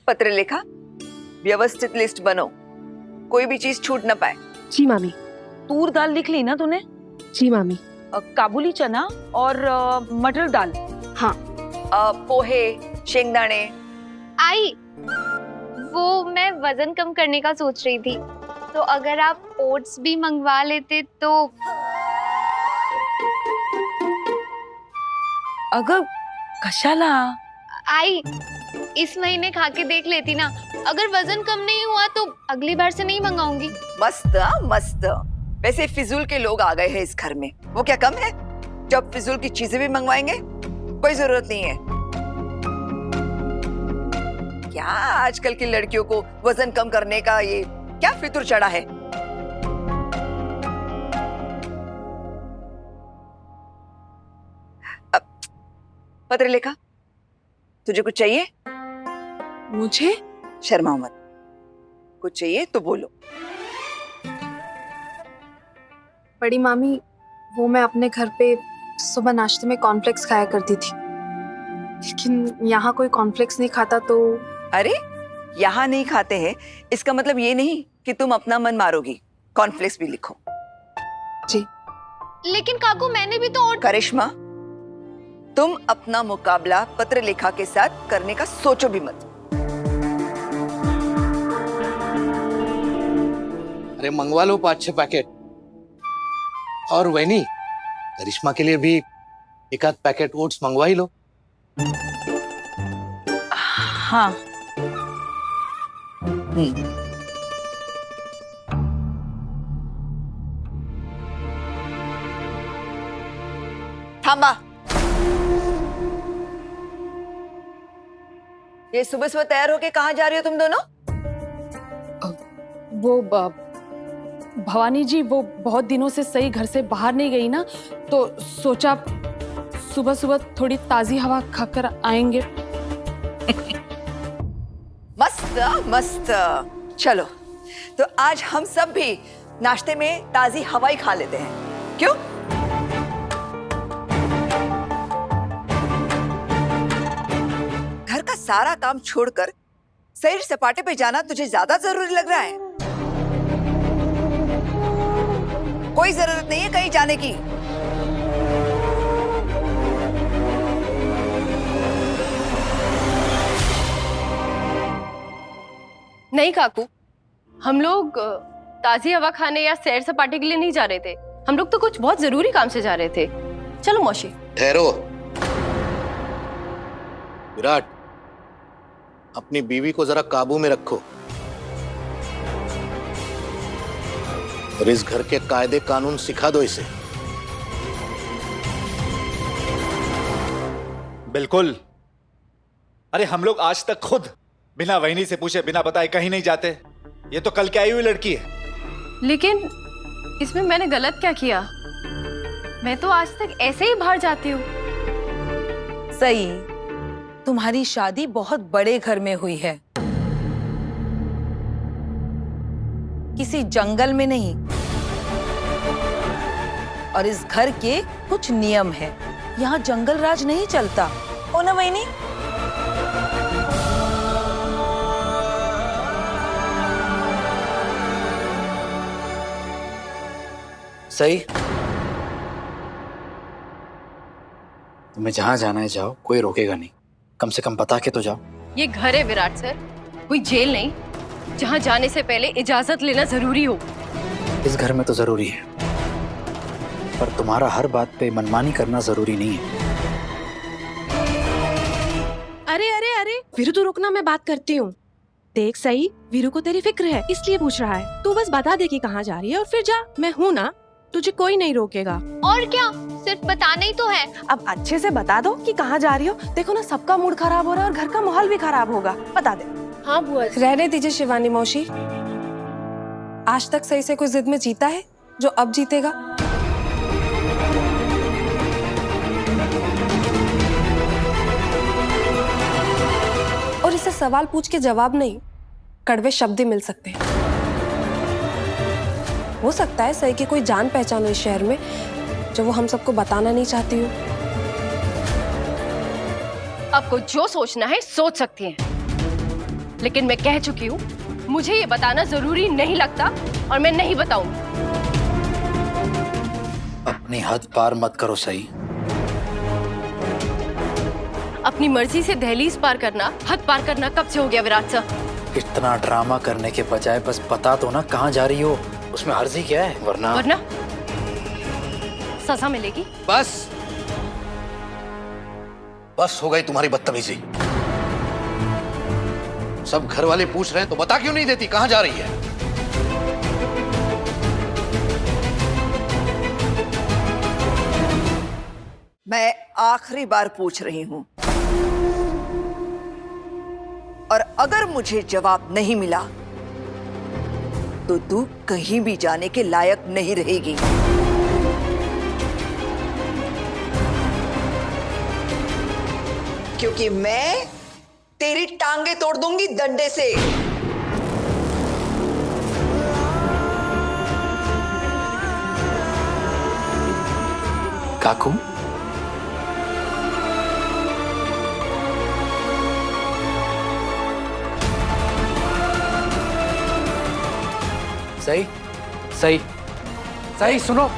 पत्र लिखा, व्यवस्थित लिस्ट बनो, कोई भी चीज छूट ना पाए। जी मामी। तूर दाल लिख ली ना तूने? जी मामी। काबुली चना और मटर दाल। हाँ। पोहे, शेंगदाने। आई, वो मैं वजन कम करने का सोच रही थी, तो अगर आप ओट्स भी मंगवा लेते तो। अगं कशाला? आई, इस महीने खा के देख लेती ना, अगर वजन कम नहीं हुआ तो अगली बार से नहीं मंगाऊंगी। मस्त मस्त। वैसे फिजूल के लोग आ गए हैं इस घर में, वो क्या कम है जब फिजूल की चीजें भी मंगवाएंगे? कोई जरूरत नहीं है। क्या आजकल की लड़कियों को वजन कम करने का ये क्या फितूर चढ़ा है? पत्र लिखा, तुझे कुछ चाहिए? मुझे? शर्माओ मत, कुछ चाहिए तो बोलो। बड़ी मामी, वो मैं अपने घर पे सुबह नाश्ते में कॉर्नफ्लेक्स खाया करती थी, लेकिन यहाँ कोई कॉर्नफ्लेक्स नहीं खाता तो। अरे यहाँ नहीं खाते हैं इसका मतलब ये नहीं कि तुम अपना मन मारोगी। कॉर्नफ्लेक्स भी लिखो। जी। लेकिन काकू, मैंने भी तो करिश्मा, तुम अपना मुकाबला पत्र लेखा के साथ करने का सोचो भी मत। अरे मंगवा लो 5-6 पैकेट। और वैनी, करिश्मा के लिए भी एक आध पैकेट ओट्स मंगवा ही लो। हाँ। थांबा। ये सुबह सुबह तैयार होके कहाँ जा रही हो तुम दोनों? वो भवानी जी, वो बहुत दिनों से सही घर से बाहर नहीं गई ना, तो सोचा सुबह सुबह थोड़ी ताजी हवा खाकर आएंगे। मस्त मस्त। चलो तो आज हम सब भी नाश्ते में ताजी हवा ही खा लेते हैं, क्यों? घर का सारा काम छोड़कर सैर सपाटे पे जाना तुझे ज्यादा जरूरी लग रहा है? कोई जरूरत नहीं है कहीं जाने की। नहीं काकू, हम लोग ताजी हवा खाने या सैर सपाटे के लिए नहीं जा रहे थे। हम लोग तो कुछ बहुत जरूरी काम से जा रहे थे। चलो मौसी। ठहरो। विराट, अपनी बीवी को जरा काबू में रखो और इस घर के कायदे कानून सिखा दो इसे। बिल्कुल। अरे हम लोग आज तक खुद बिना वहीनी से पूछे, बिना बताए कहीं नहीं जाते। ये तो कल की आई हुई लड़की है। लेकिन इसमें मैंने गलत क्या किया? मैं तो आज तक ऐसे ही बाहर जाती हूँ। सही, तुम्हारी शादी बहुत बड़े घर में हुई है, किसी जंगल में नहीं। और इस घर के कुछ नियम है, यहाँ जंगल राज नहीं चलता। ओ ना वहीनी? सही, तुम्हें जहां जाना है जाओ, कोई रोकेगा नहीं। कम से कम बता के तो जाओ। ये घर है विराट सर, कोई जेल नहीं जहाँ जाने से पहले इजाजत लेना जरूरी हो। इस घर में तो जरूरी है, पर तुम्हारा हर बात पे मनमानी करना जरूरी नहीं है। अरे अरे अरे वीरू, तू रुकना, मैं बात करती हूँ। देख सही, वीरू को तेरी फिक्र है इसलिए पूछ रहा है। तू बस बता दे कि कहाँ जा रही है और फिर जा। मैं हूँ ना, तुझे कोई नहीं रोकेगा। और क्या, सिर्फ बताना ही तो है। अब अच्छे से बता दो कि कहाँ जा रही हो। देखो ना, सबका मूड खराब हो रहा है और घर का माहौल भी खराब होगा। बता दे। हाँ बुआ। रहने दीजिए शिवानी मौसी, आज तक सही से कोई जिद में जीता है जो अब जीतेगा? और इसे सवाल पूछ के जवाब नहीं, कड़वे शब्द ही मिल सकते हैं। हो सकता है सही की कोई जान पहचान हो इस शहर में जो वो हम सबको बताना नहीं चाहती हो। आपको जो सोचना है सोच सकती हैं। लेकिन मैं कह चुकी हूँ, मुझे ये बताना जरूरी नहीं लगता और मैं नहीं बताऊंगी। अपनी हद पार मत करो सही। अपनी मर्जी से दहलीज पार करना हद पार करना कब से हो गया विराट सर? इतना ड्रामा करने के बजाय बस बता दो ना कहाँ जा रही हो, उसमें हर्जी क्या है? वरना सजा मिलेगी। बस बस हो गई तुम्हारी बदतमीजी। सब घर वाले पूछ रहे हैं तो बता क्यों नहीं देती कहाँ जा रही है? मैं आखिरी बार पूछ रही हूं, और अगर मुझे जवाब नहीं मिला तो तू कहीं भी जाने के लायक नहीं रहेगी। क्योंकि मैं तेरी टांगे तोड़ दूंगी डंडे से। काकू, सही सही सही सुनो।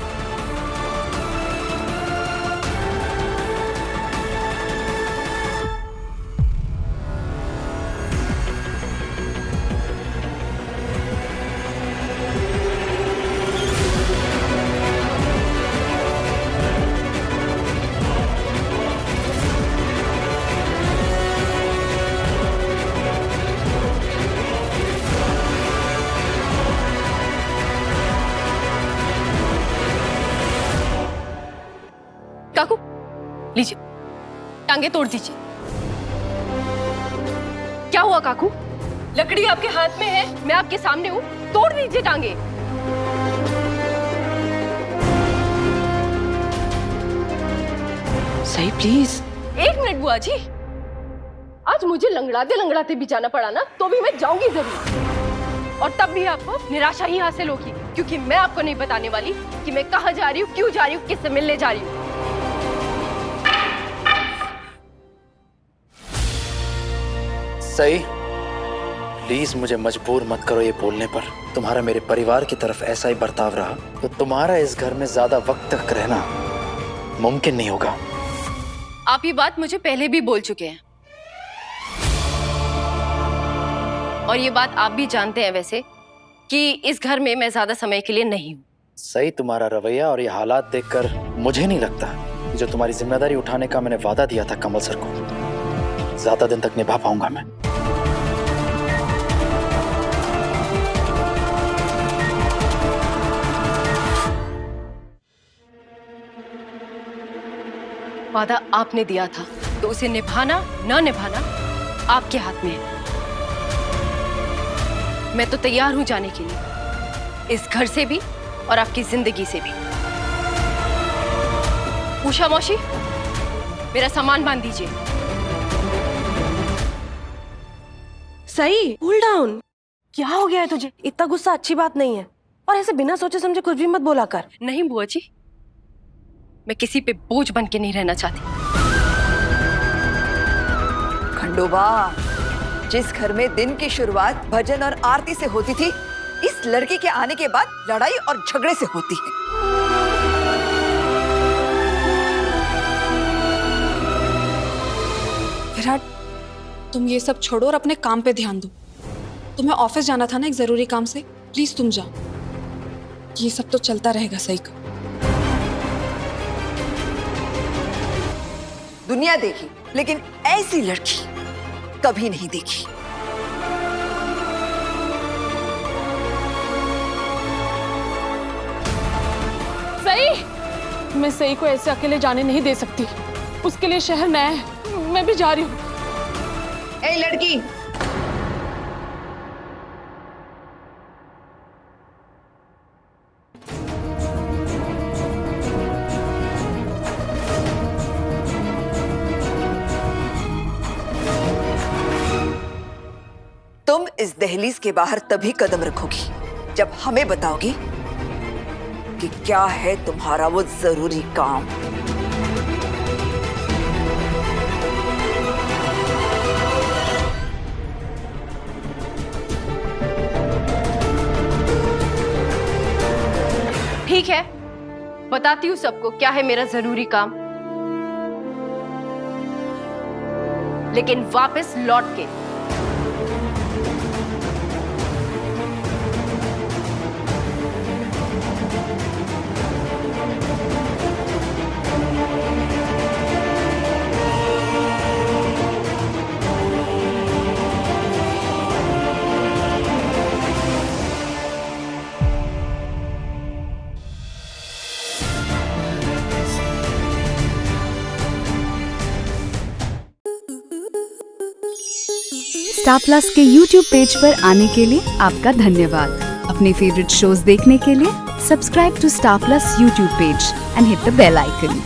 काकू लीजिए, टांगे तोड़ दीजिए। क्या हुआ काकू? लकड़ी आपके हाथ में है, मैं आपके सामने हूँ, तोड़ दीजिए टांगे। सही प्लीज। एक मिनट बुआ जी, आज मुझे लंगड़ाते लंगड़ाते भी जाना पड़ा ना तो भी मैं जाऊंगी जरूर, और तब भी आपको निराशा ही हासिल होगी, क्योंकि मैं आपको नहीं बताने वाली कि मैं कहाँ जा रही हूँ, क्यों जा रही हूँ, किससे मिलने जा रही हूँ। सही, प्लीज मुझे मजबूर मत करो ये बोलने पर। तुम्हारा मेरे परिवार की तरफ ऐसा ही बर्ताव रहा तो तुम्हारा इस घर में ज्यादा वक्त तक रहना मुमकिन नहीं होगा। आप ये बात मुझे पहले भी बोल चुके हैं, और ये बात आप भी जानते हैं वैसे कि इस घर में मैं ज्यादा समय के लिए नहीं हूँ। सही, तुम्हारा रवैया और ये हालात देखकर मुझे नहीं लगता कि जो तुम्हारी जिम्मेदारी उठाने का मैंने वादा दिया था कमल सर को, ज्यादा दिन तक निभा पाऊंगा मैं। वादा आपने दिया था तो उसे निभाना ना निभाना आपके हाथ में है। मैं तो तैयार हूं जाने के लिए, इस घर से भी और आपकी जिंदगी से भी। उषा मौसी, मेरा सामान बांध दीजिए। सही, कूल डाउन। क्या हो गया है तुझे? इतना गुस्सा अच्छी बात नहीं है, और ऐसे बिना सोचे समझे कुछ भी मत बोला कर। नहीं बुआ जी, मैं किसी पे बोझ बन के नहीं रहना चाहती। खंडोबा, जिस घर में दिन की शुरुआत भजन और आरती से होती थी, इस लड़के के आने के बाद लड़ाई और झगड़े से होती है। विराट, तुम ये सब छोड़ो और अपने काम पे ध्यान दो। तुम्हें ऑफिस जाना था ना एक जरूरी काम से, प्लीज तुम जाओ। ये सब तो चलता रहेगा सही का। दुनिया देखी, लेकिन ऐसी लड़की कभी नहीं देखी। सही, मैं सही को ऐसे अकेले जाने नहीं दे सकती। उसके लिए शहर नया है, मैं भी जा रही हूँ। ए लड़की, तुम इस दहलीज के बाहर तभी कदम रखोगी जब हमें बताओगी कि क्या है तुम्हारा वो जरूरी काम। बताती हूँ सबको क्या है मेरा जरूरी काम, लेकिन वापस लौट के। स्टार प्लस के YouTube पेज पर आने के लिए आपका धन्यवाद। अपने फेवरेट शोज देखने के लिए subscribe to Star Plus YouTube page and hit the bell icon.